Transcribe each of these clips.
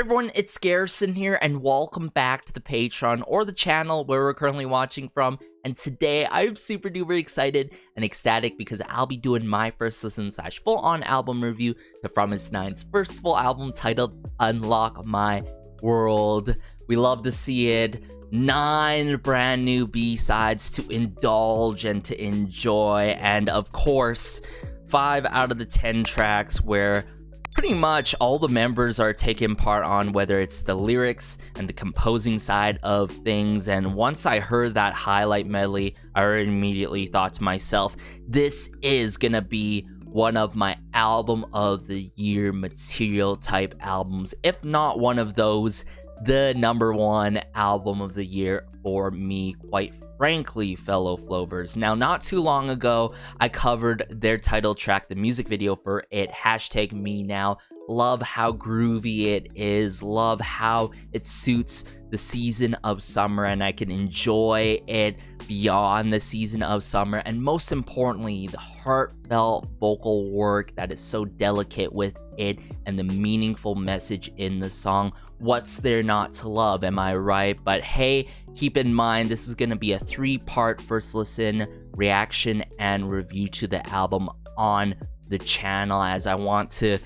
Hey everyone, it's Garrison here, and welcome back to the Patreon, or the channel where we're currently watching from. And today, I'm super duper excited and ecstatic because I'll be doing my first listen / full-on album review to Promisenain's first full album titled Unlock My World. We love to see it. 9 brand new B-sides to indulge and to enjoy, and of course, 5 out of the 10 tracks where pretty much all the members are taking part on, whether it's the lyrics and the composing side of things. And once I heard that highlight medley, I immediately thought to myself, this is gonna be one of my album of the year material type albums, if not one of those, the #1 album of the year for me, quite frankly, fellow Flovers. Now, not too long ago, I covered their title track, the music video for it, #MeNow. Love how groovy it is, love how it suits the season of summer, and I can enjoy it beyond the season of summer. And most importantly, the heartfelt vocal work that is so delicate with it and the meaningful message in the song. What's there not to love, am I right? But hey, keep in mind, this is going to be a 3-part first listen, reaction, and review to the album on the channel, as I want to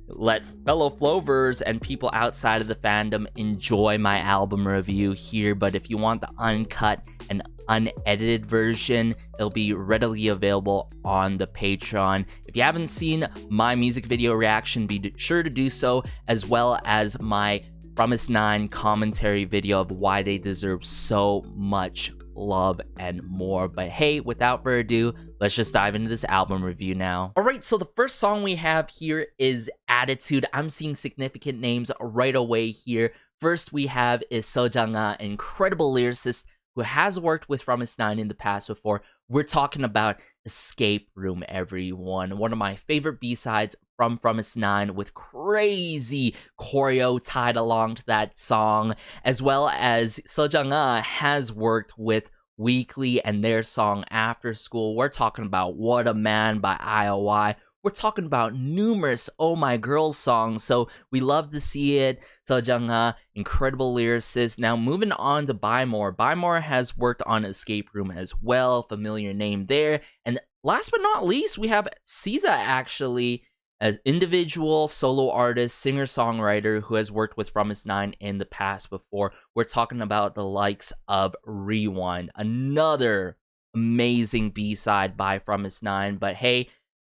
let fellow Flovers and people outside of the fandom enjoy my album review here. But if you want the uncut and unedited version, it'll be readily available on the Patreon. If you haven't seen my music video reaction, be sure to do so, as well as my Promisenain commentary video of why they deserve so much love and more. But hey, without further ado, let's just dive into this album review now. Alright, so the first song we have here is Attitude. I'm seeing significant names right away here. First we have is Saule, an incredible lyricist who has worked with Promisenain in the past before. We're talking about Escape Room, everyone. One of my favorite B-sides from Promisenain, with crazy choreo tied along to that song, as well as Saule has worked with Weekly and their song After School. We're talking about What a Man by IOI. We're talking about numerous Oh My Girls songs, so we love to see it. Saule, incredible lyricist. Now moving on to Bymore. Bymore has worked on Escape Room as well, familiar name there. And last but not least, we have SZA, actually, as individual solo artist, singer-songwriter who has worked with Promisenain in the past before. We're talking about the likes of Rewind, another amazing B-side by Promisenain. But hey,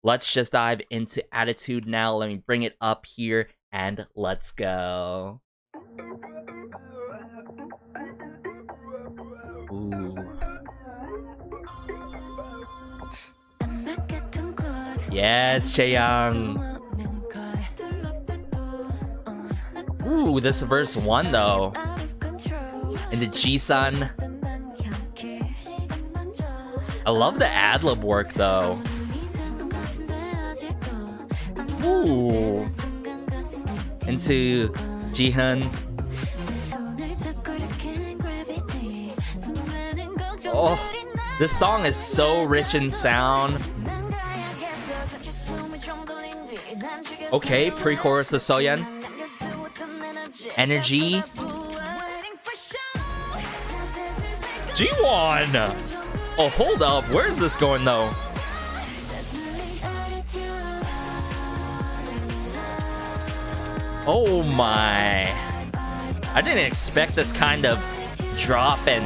let's just dive into Attitude now. Let me bring it up here and let's go. Ooh. Yes, Chaeyoung. Ooh, this verse 1 though. And the G-Sun. I love the ad-lib work though. Ooh. Into Jihoon. Oh, this song is so rich in sound. Okay, pre-chorus of Soyeon. Energy. G1! Oh, hold up. Where's this going though? Oh my. I didn't expect this kind of drop and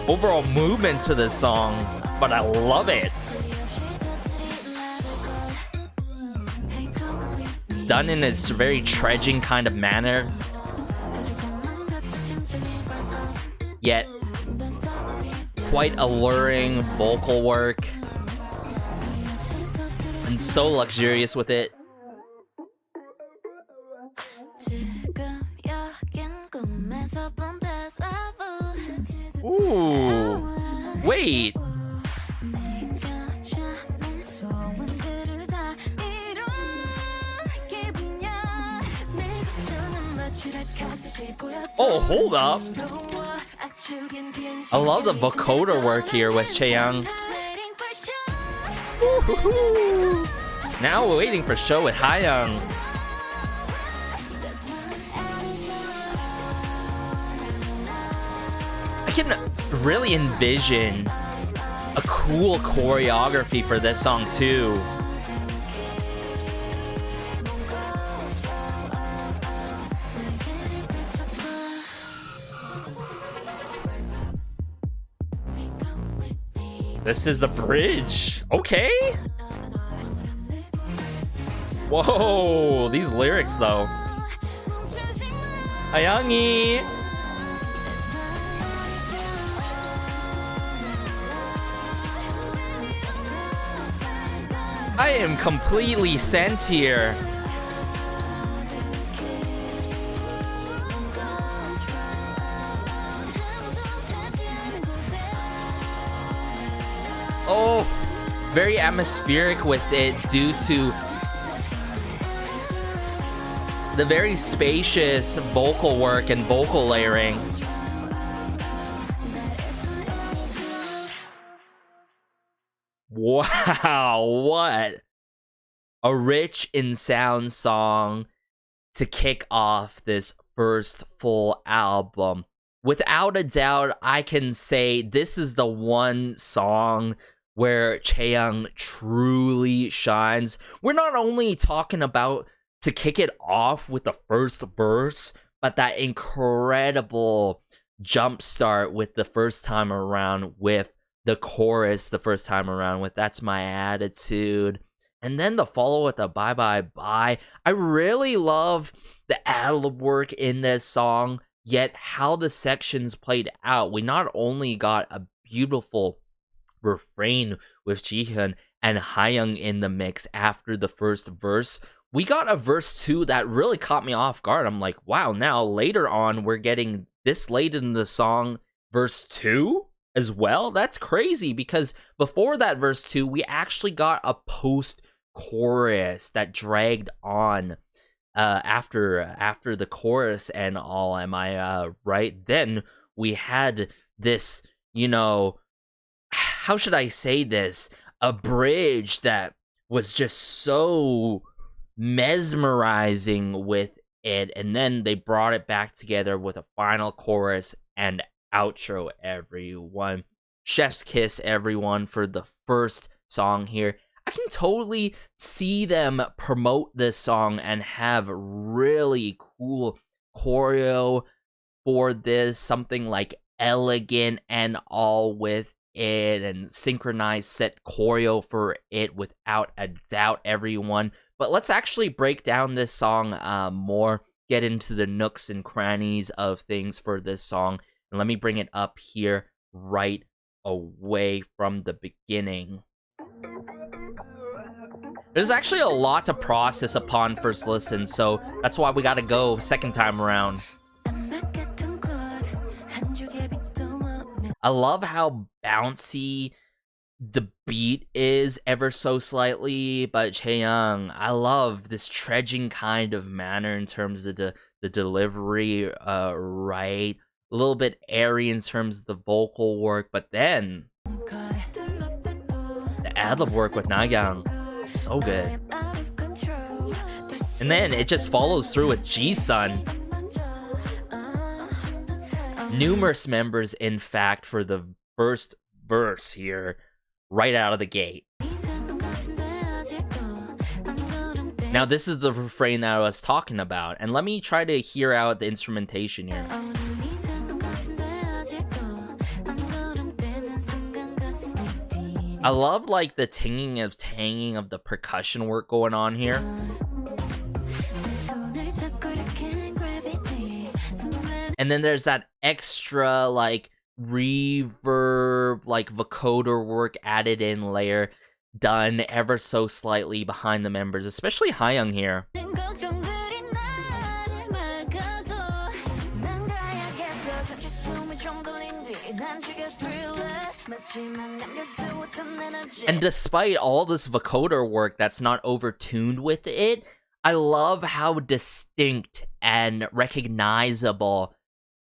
overall movement to this song, but I love it. It's done in this very trudging kind of manner, yet quite alluring vocal work, and so luxurious with it. Ooh, wait. Oh, hold up. I love the vocoder work here with Chaeyoung. Now we're waiting for show with Hayoung. can really envision a cool choreography for this song too. This is the bridge. Okay. Whoa, these lyrics though. Hayangi. I am completely sent here. Oh, very atmospheric with it due to the very spacious vocal work and vocal layering. Wow, what a rich in sound song to kick off this first full album. Without a doubt, I can say this is the one song where Chaeyoung truly shines. We're not only talking about to kick it off with the first verse, but that incredible jump start with the first time around with the chorus the first time around with That's My Attitude. And then the follow with the Bye Bye Bye. I really love the ad-lib work in this song, yet how the sections played out. We not only got a beautiful refrain with Jihyun and Hayoung in the mix after the first verse, we got a verse 2 that really caught me off guard. I'm like, wow, now later on we're getting this late in the song verse 2 as well. That's crazy, because before that verse 2 we actually got a post chorus that dragged on after the chorus and all. Am I right? Then we had this, you know, how should I say this, a bridge that was just so mesmerizing with it, and then they brought it back together with a final chorus and outro. Everyone, chef's kiss everyone for the first song here. I can totally see them promote this song and have really cool choreo for this, something like elegant and all with it, and synchronized set choreo for it without a doubt, everyone. But let's actually break down this song more, get into the nooks and crannies of things for this song, and let me bring it up here right away from the beginning. There's actually a lot to process upon first listen, so that's why we gotta go second time around. I love how bouncy the beat is ever so slightly, but Chaeyoung, I love this trudging kind of manner in terms of the delivery, right? A little bit airy in terms of the vocal work, but then the ad-lib work with Nagyang, so good. And then it just follows through with Ji-sun. Numerous members, in fact, for the first verse here, right out of the gate. Now, this is the refrain that I was talking about, and let me try to hear out the instrumentation here. I love, like, the tanging of the percussion work going on here. And then there's that extra, like, reverb, like, vocoder work added in layer, done ever so slightly behind the members, especially Hayoung here. And despite all this vocoder work that's not overtuned with it, I love how distinct and recognizable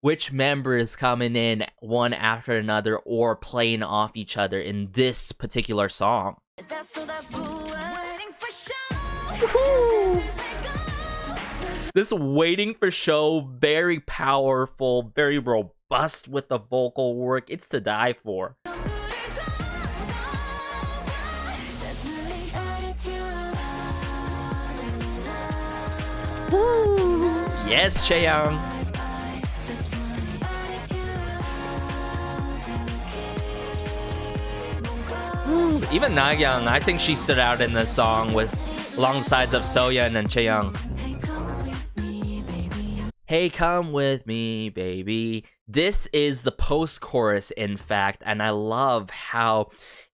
which member is coming in one after another or playing off each other in this particular song. Woo-hoo! This waiting for show, very powerful, very robust bust with the vocal work. It's to die for. Woo. Yes, Chaeyoung. Even Nagyang, I think she stood out in this song with alongside of Soyeon and Chaeyoung. Hey, come with me, baby. This is the post-chorus, in fact, and I love how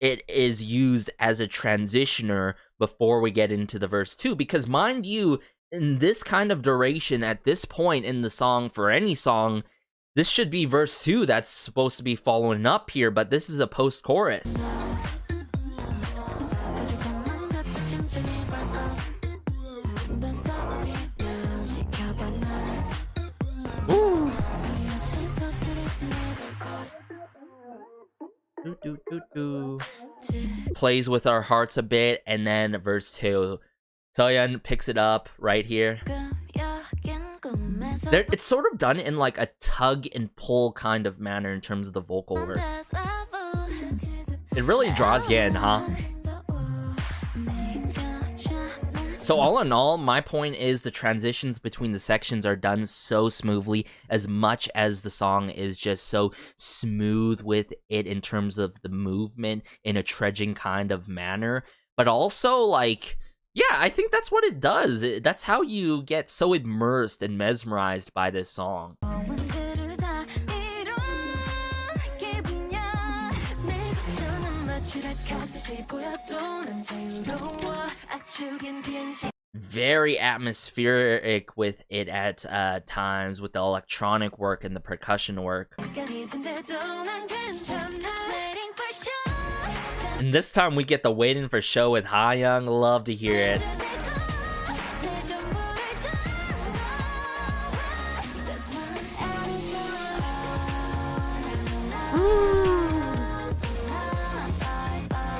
it is used as a transitioner before we get into the verse 2, because mind you, in this kind of duration at this point in the song, for any song, this should be verse 2 that's supposed to be following up here, but this is a post-chorus. Plays with our hearts a bit, and then verse 2. Soyeon picks it up right here. It's sort of done in like a tug and pull kind of manner in terms of the vocal work. It really draws you in, huh? So all in all, my point is the transitions between the sections are done so smoothly, as much as the song is just so smooth with it in terms of the movement in a trudging kind of manner. But also, like, yeah, I think that's what it does. That's how you get so immersed and mesmerized by this song. Very atmospheric with it at times, with the electronic work and the percussion work. And this time we get the Waiting for Show with Hayoung. Love to hear it.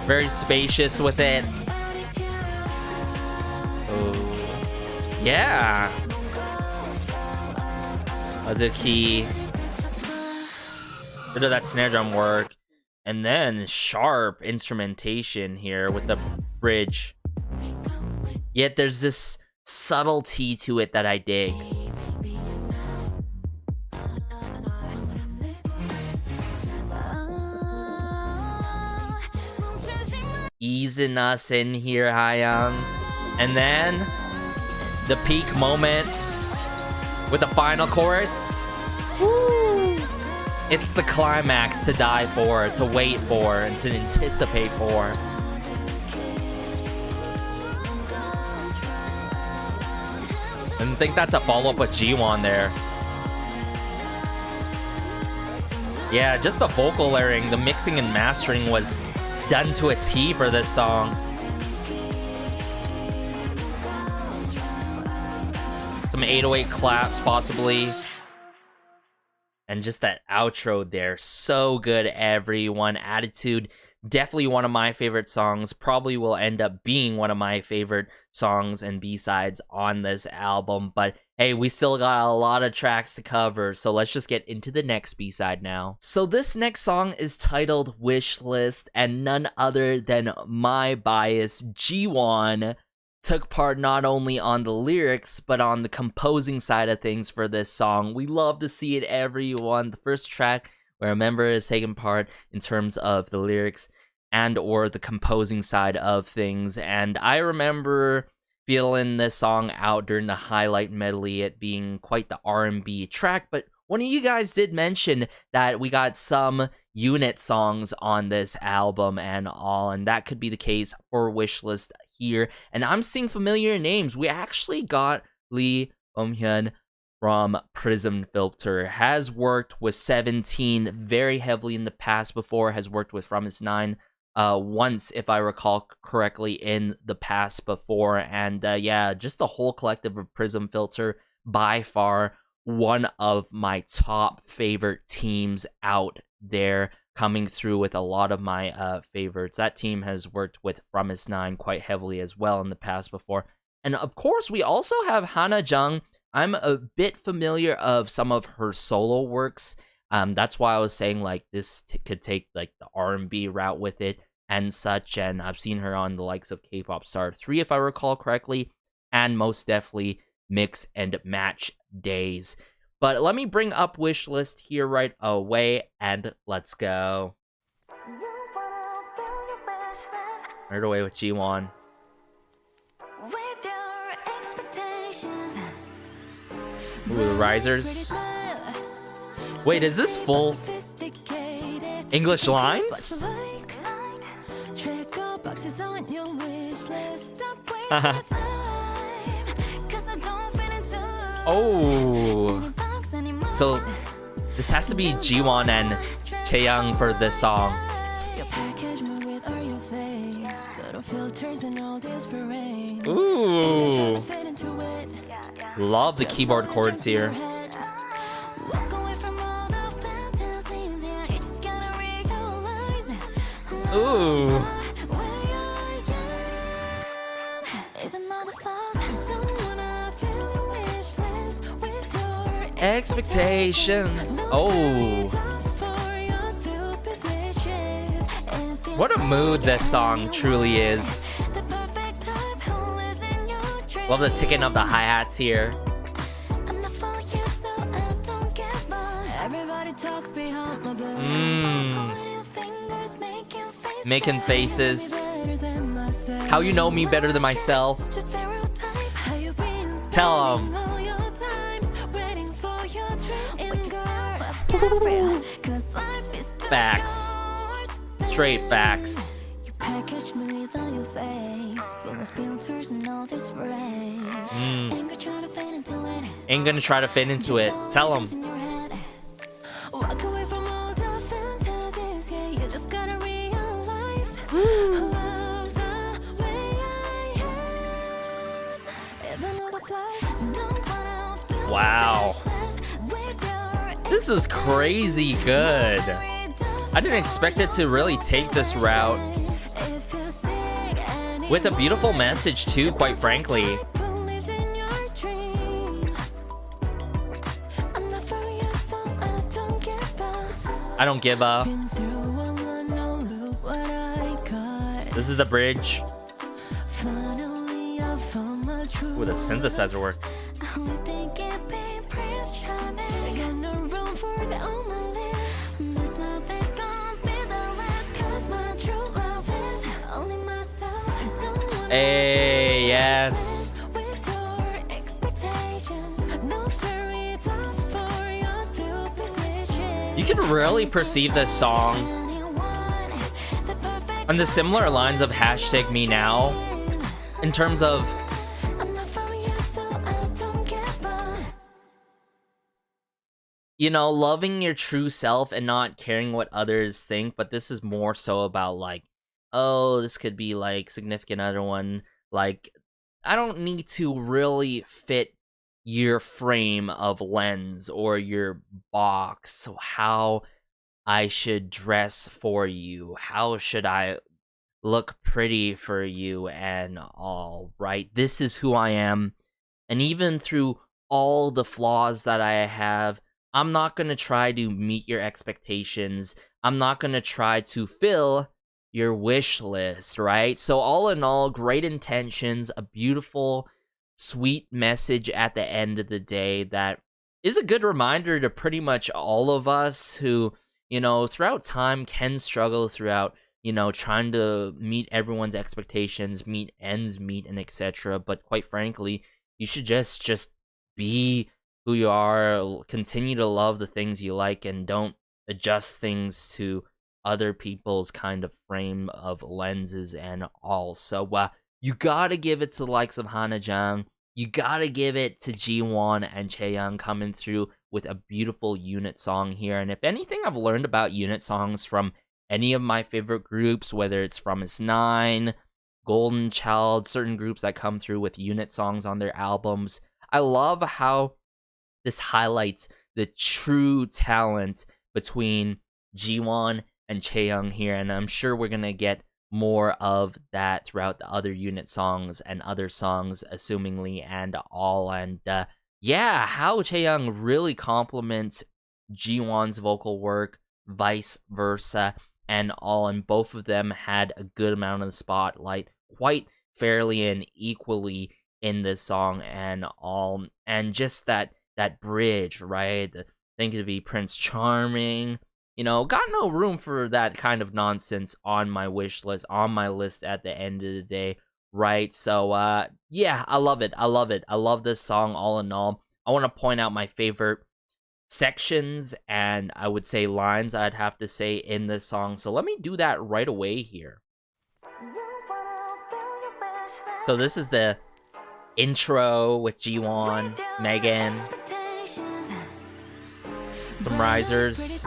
Very spacious with it. Oh, yeah. Other key. Bit of that snare drum work. And then sharp instrumentation here with the bridge. Yet there's this subtlety to it that I dig. Easing us in here, Hayoung. And then the peak moment with the final chorus. Woo! It's the climax to die for, to wait for, and to anticipate for. And I think that's a follow-up with Jiwon there. Yeah, just the vocal layering, the mixing and mastering was done to a T for this song. Some 808 claps, possibly. And just that outro there, so good, everyone. Attitude, definitely one of my favorite songs. Probably will end up being one of my favorite songs and B-sides on this album. But hey, we still got a lot of tracks to cover, so let's just get into the next B-side now. So this next song is titled Wishlist, and none other than my bias, Jiwon, took part not only on the lyrics, but on the composing side of things for this song. We love to see it, everyone. The first track where a member is taking part in terms of the lyrics and or the composing side of things. And I remember feeling this song out during the highlight medley, it being quite the R&B track, but one of you guys did mention that we got some unit songs on this album and all, and that could be the case for Wishlist here. And I'm seeing familiar names. We actually got Lee Hyun from Prism Filter, has worked with 17 very heavily in the past before, has worked with Fromist9 once, if I recall correctly, in the past before. And yeah, just the whole collective of Prism Filter, by far one of my top favorite teams out there, coming through with a lot of my favorites. That team has worked with Fromist9 quite heavily as well in the past before. And of course, we also have Hana Jung. I'm a bit familiar of some of her solo works. That's why I was saying like this could take like the R&B route with it and such. And I've seen her on the likes of K-pop Star 3, if I recall correctly, and most definitely Mix and Match Days. But let me bring up Wishlist here right away, and let's go. Right away with G1. Ooh, the risers. Wait, is this full English lines? Oh. So this has to be G1 and Chaeyoung for this song. Ooh. Love the keyboard chords here. Ooh. Expectations. Oh. What a mood this song truly is. Love the ticking of the hi-hats here. Making faces. How you know me better than myself? Tell them. Facts. Straight facts. Ain't gonna try to fit into it. Tell them. Wow. This is crazy good. I didn't expect it to really take this route. With a beautiful message too, quite frankly. I don't give up. This is the bridge. With a synthesizer work. Hey, yes. You can really perceive this song on the similar lines of #MeNow in terms of loving your true self and not caring what others think, but this is more so about like, oh, this could be like significant other one. Like, I don't need to really fit your frame of lens or your box, how I should dress for you, how should I look pretty for you and all, right? This is who I am. And even through all the flaws that I have, I'm not going to try to meet your expectations. I'm not going to try to fill your wish list, right? So all in all, great intentions, a beautiful, sweet message at the end of the day that is a good reminder to pretty much all of us who, throughout time can struggle throughout, trying to meet everyone's expectations, meet ends meet, and etc. But quite frankly, you should just be who you are, continue to love the things you like, and don't adjust things to other people's kind of frame of lenses and all. So you gotta give it to the likes of Hanajang. You gotta give it to G1 and Chaeyoung coming through with a beautiful unit song here. And if anything I've learned about unit songs from any of my favorite groups, whether it's Fromist9, Golden Child, certain groups that come through with unit songs on their albums, I love how this highlights the true talent between G1 and Chaeyoung here, and I'm sure we're gonna get more of that throughout the other unit songs and other songs, assumingly, and all. And yeah, how Chaeyoung really compliments Jiwon's vocal work, vice versa, and all. And both of them had a good amount of the spotlight, quite fairly and equally in this song and all. And just that bridge, right? Think it'd be Prince Charming. You know, got no room for that kind of nonsense on my wish list, on my list at the end of the day, right? So, yeah, I love it. I love it. I love this song all in all. I want to point out my favorite sections and I would say lines I'd have to say in this song. So let me do that right away here. So this is the intro with Jiwon, Megan, some risers.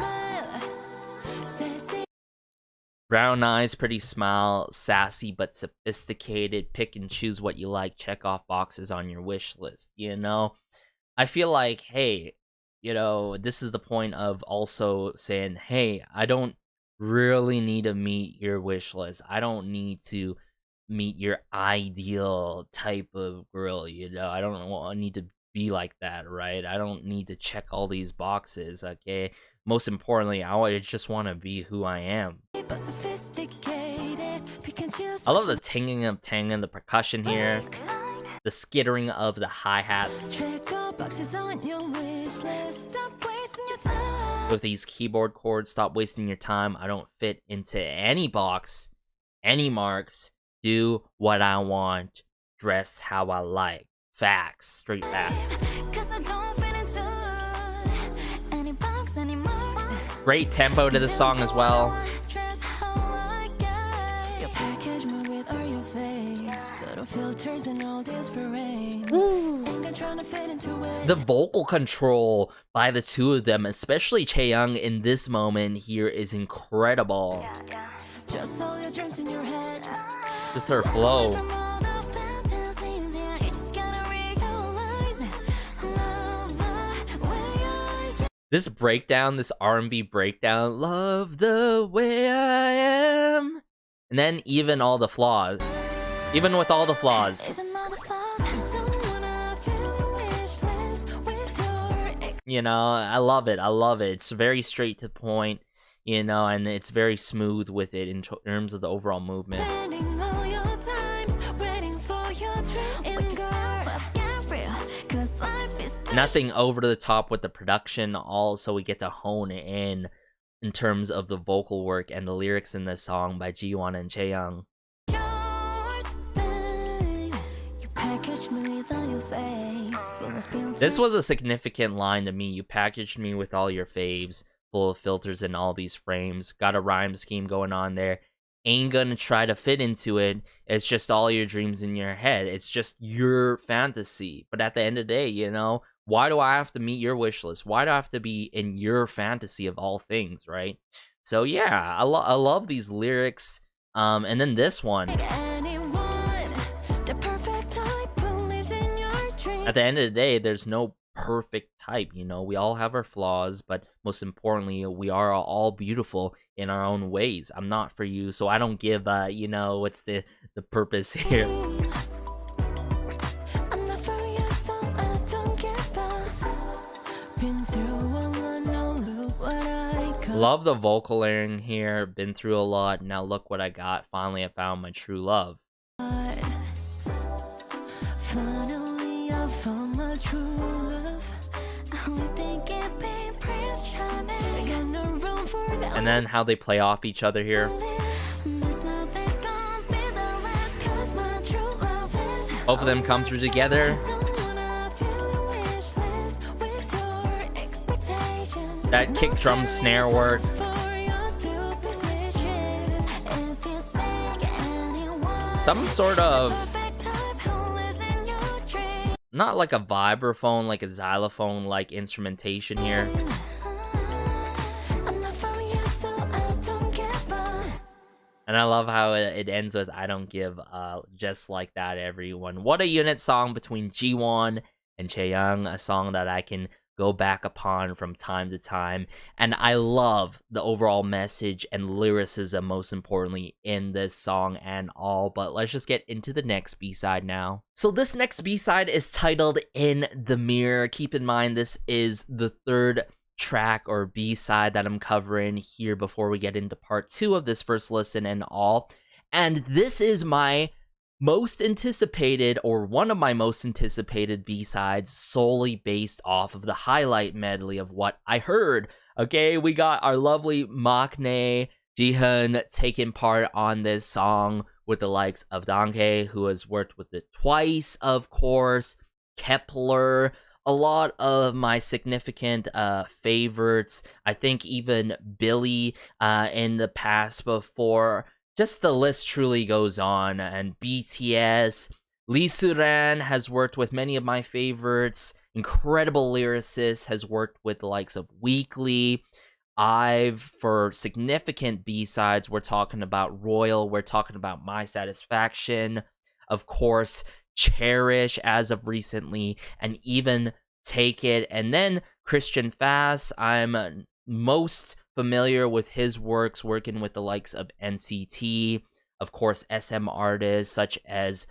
Brown eyes, pretty smile, sassy but sophisticated, pick and choose what you like, check off boxes on your wish list, you know? I feel like, hey, you know, this is the point of also saying, hey, I don't really need to meet your wish list. I don't need to meet your ideal type of girl, you know? I don't need to be like that, right? I don't need to check all these boxes, okay? Most importantly, I just want to be who I am. I love the tinging of tanging, the percussion here, the skittering of the hi-hats. With these keyboard chords, stop wasting your time. I don't fit into any box, any marks. Do what I want, dress how I like. Facts, straight facts. Great tempo to the song as well. The vocal control by the two of them, especially Chaeyoung in this moment here, is incredible. Just her flow. This breakdown, this R&B breakdown, love the way I am. And then even all the flaws. Even with all the flaws. You know, I love it. I love it. It's very straight to the point, you know, and it's very smooth with it in terms of the overall movement. Nothing over the top with the production, also we get to hone it in terms of the vocal work and the lyrics in this song by Jiwon and Chaeyoung. This was a significant line to me. You packaged me with all your faves, full of filters and all these frames. Got a rhyme scheme going on there. Ain't gonna try to fit into it. It's just all your dreams in your head. It's just your fantasy. But at the end of the day, you know, why do I have to meet your wish list? Why do I have to be in your fantasy of all things, right? So yeah, I love these lyrics. And then this one. At the end of the day, there's no perfect type, you know? We all have our flaws, but most importantly, we are all beautiful in our own ways. I'm not for you, so I don't give, you know, what's the purpose here? Love the vocal layering here. Been through a lot. Now look what I got. Finally, I found my true love. Finally, I found my true love. And then how they play off each other here. Both of them come through together. That kick drum snare work. Some sort of, not like a vibraphone, like a xylophone like instrumentation here. And I love how it ends with I don't give just like that, everyone. What a unit song between Jiwon and Chaeyoung, a song that I can go back upon from time to time. And I love the overall message and lyricism, most importantly, in this song and all. But let's just get into the next B-side now. So this next B-side is titled In the Mirror. Keep in mind, this is the third track or B-side that I'm covering here before we get into part 2 of this first listen and all. And this is my most anticipated, or one of my most anticipated B-sides, solely based off of the highlight medley of what I heard. Okay, we got our lovely Maknae Jihoon taking part on this song with the likes of Danghae, who has worked with it twice, of course, Kepler, a lot of my significant favorites. I think even Billy in the past before. Just the list truly goes on. And BTS, Lee Suran has worked with many of my favorites. Incredible lyricist, has worked with the likes of Weekly. For significant B-sides, we're talking about Royal, we're talking about My Satisfaction, of course, Cherish as of recently, and even Take It. And then Christian Fast, I'm most familiar with his works, working with the likes of NCT, of course, SM artists such as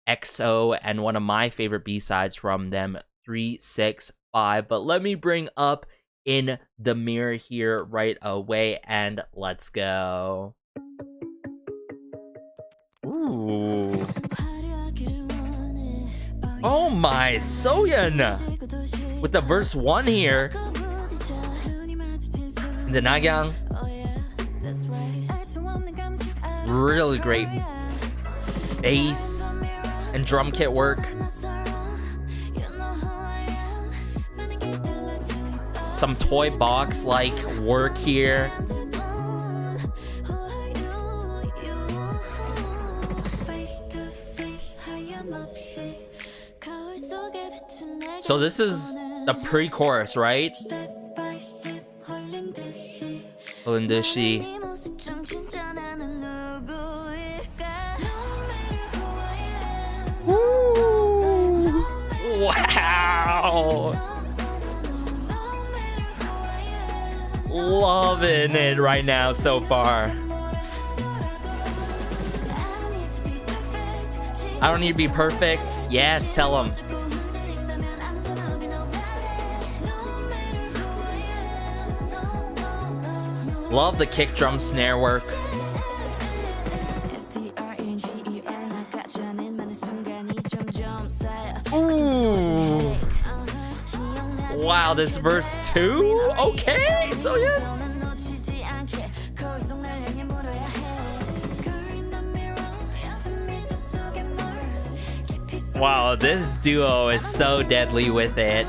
EXO, and one of my favorite B-sides from them, 365. But let me bring up In the Mirror here right away, and let's go. Ooh. Oh my, Soyeon with the verse 1 here. The Nagyang, really great bass and drum kit work. Some toy box like work here. So this is the pre-chorus, right? Holindishi. Wow! Loving it right now so far. I don't need to be perfect. Yes, tell him. Love the kick drum snare work. Ooh. Wow, this verse 2? Okay, so yeah. Wow, this duo is so deadly with it.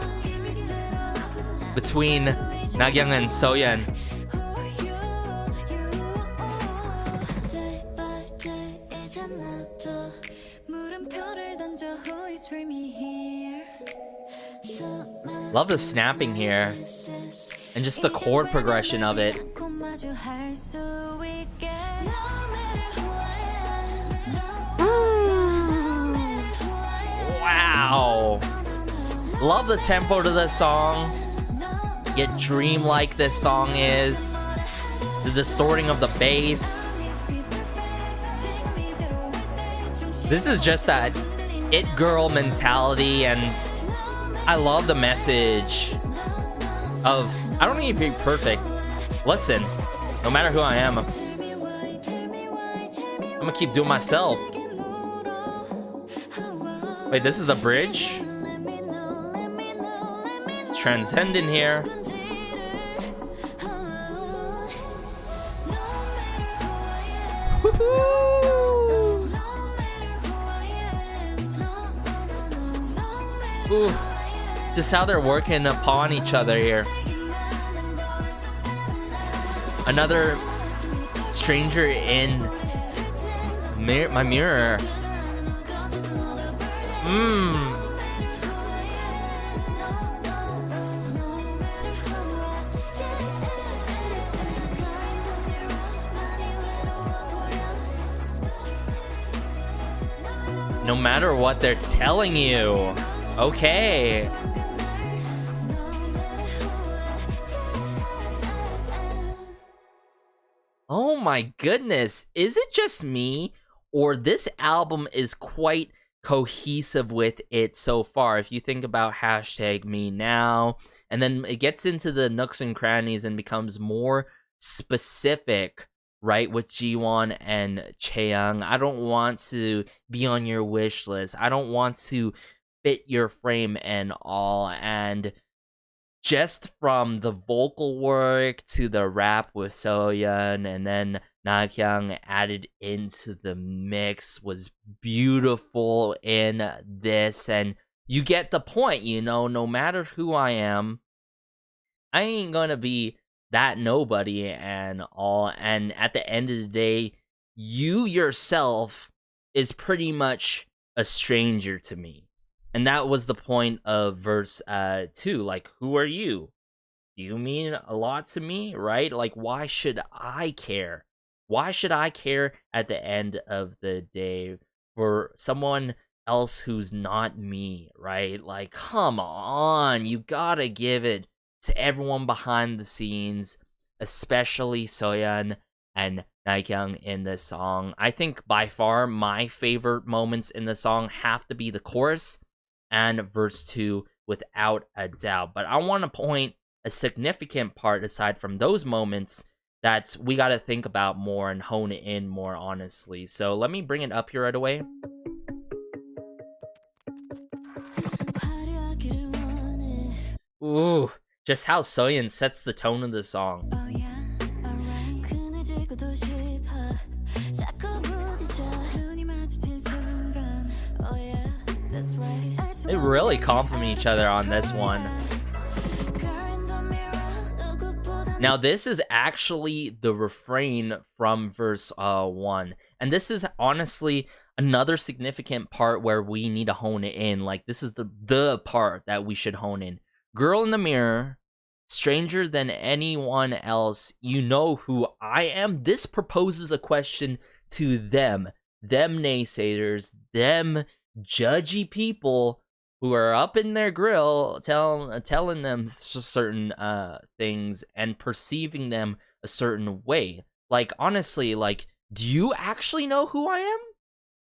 Between Nagyang and Soyeon. Love the snapping here. And just the chord progression of it. Wow. Love the tempo to this song. Yet dreamlike this song is. The distorting of the bass. This is just that it girl mentality, and I love the message of I don't need to be perfect. Listen, no matter who I am, I'm gonna keep doing myself. Wait, this is the bridge? It's transcendent here. Ooh, just how they're working upon each other here. Another stranger in my mirror. No matter what they're telling you. Okay. Oh my goodness. Is it just me? Or this album is quite cohesive with it so far. If you think about hashtag me now, and then it gets into the nooks and crannies and becomes more specific, right, with Jiwon and Chaeyoung. I don't want to be on your wish list. I don't want to fit your frame and all. And just from the vocal work to the rap with Soyeon and then Nakyang added into the mix was beautiful in this. And you get the point, you know, no matter who I am, I ain't gonna be that nobody and all. And at the end of the day, you yourself is pretty much a stranger to me. And that was the point of verse 2. Like, who are you? You mean a lot to me, right? Like, why should I care? Why should I care at the end of the day for someone else who's not me, right? Like, come on, you gotta give it to everyone behind the scenes, especially Soyeon and Nakyang in this song. I think by far my favorite moments in the song have to be the chorus and verse 2 without a doubt. But I want to point a significant part aside from those moments that we got to think about more and hone it in more honestly. So let me bring it up here right away. Ooh, just how Soyeon sets the tone of the song. They really compliment each other on this one. Now, this is actually the refrain from verse 1. And this is honestly another significant part where we need to hone it in. Like, this is the part that we should hone in. Girl in the mirror, stranger than anyone else, you know who I am. This proposes a question to them naysayers, them judgy people who are up in their grill telling them certain things and perceiving them a certain way. Like, honestly, like, do you actually know who I am?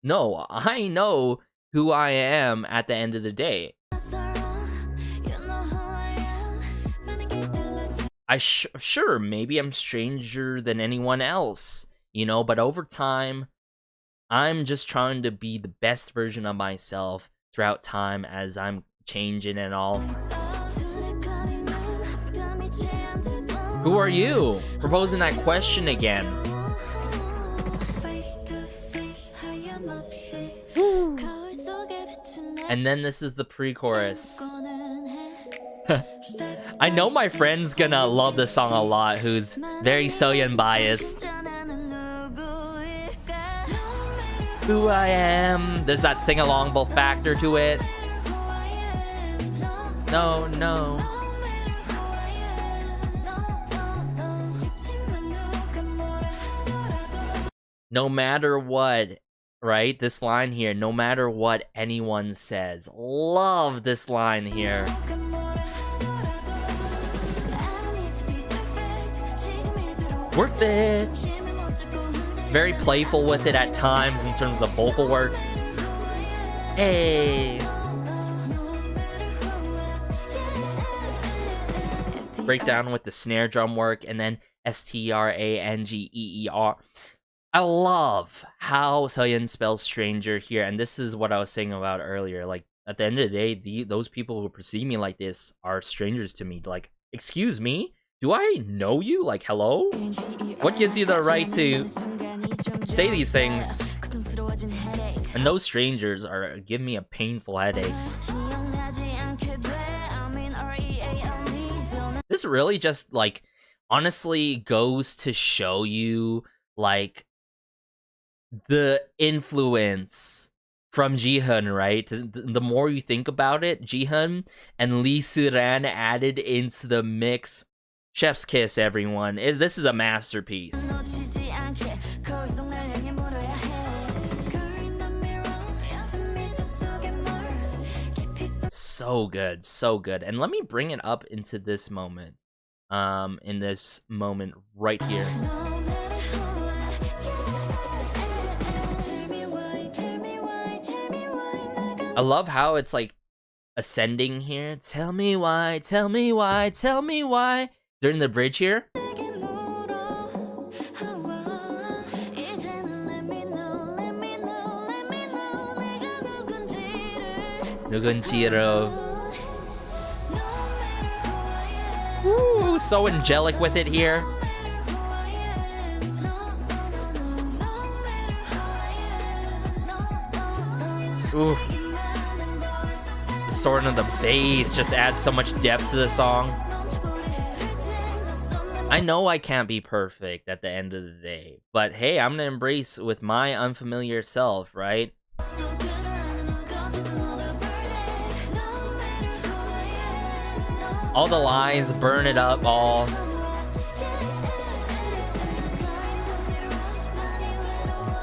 No, I know who I am at the end of the day. Sure, maybe I'm stranger than anyone else, you know, but over time, I'm just trying to be the best version of myself throughout time as I'm changing and all. Who are you? Proposing that question again. Woo. And then this is the pre-chorus. I know my friend's gonna love this song a lot, who's very Soyeon biased. Who I am. There's that sing-along factor to it. No. No matter what, right? This line here, no matter what anyone says. Love this line here. Worth it. Very playful with it at times in terms of the vocal work. Hey. Breakdown with the snare drum work and then STRANGEER. I love how Soyeon spells stranger here, and this is what I was saying about earlier. Like, at the end of the day, those people who perceive me like this are strangers to me. Like, excuse me? Do I know you? Like, hello? What gives you the right to say these things? And those strangers are giving me a painful headache. This really just, like, honestly goes to show you, like, the influence from Jihoon, right? The more you think about it, Jihoon and Lee Suran added into the mix. Chef's kiss, everyone. This is a masterpiece. So good, so good. And let me bring it up into this moment. In this moment right here. I love how it's like ascending here. Tell me why, tell me why, tell me why. During the bridge here. 누군지로. Ooh, so angelic with it here. Ooh. The sword of the bass just adds so much depth to the song. I know I can't be perfect at the end of the day, but hey, I'm gonna embrace with my unfamiliar self, right? All the lines, burn it up, all.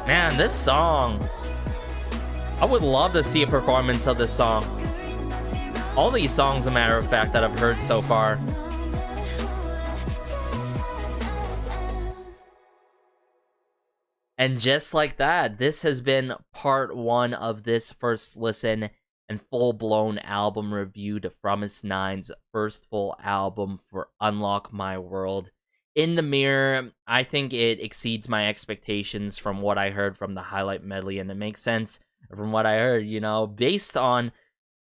Man, this song. I would love to see a performance of this song. All these songs, as a matter of fact, that I've heard so far. And just like that, this has been part 1 of this first listen and full-blown album review to Fromist9's first full album for Unlock My World. In the mirror, I think it exceeds my expectations from what I heard from the highlight medley, and it makes sense from what I heard, you know, based on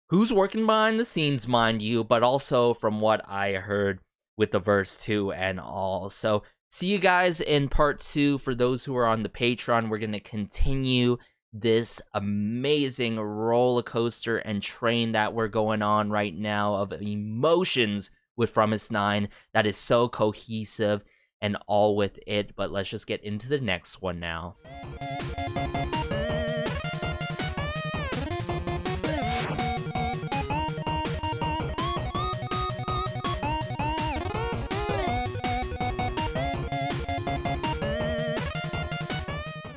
who's working behind the scenes, mind you, but also from what I heard with the verse 2 and all. So see you guys in part 2. For those who are on the Patreon, we're going to continue this amazing roller coaster and train that we're going on right now of emotions with Fromist9 that is so cohesive and all with it. But let's just get into the next one now.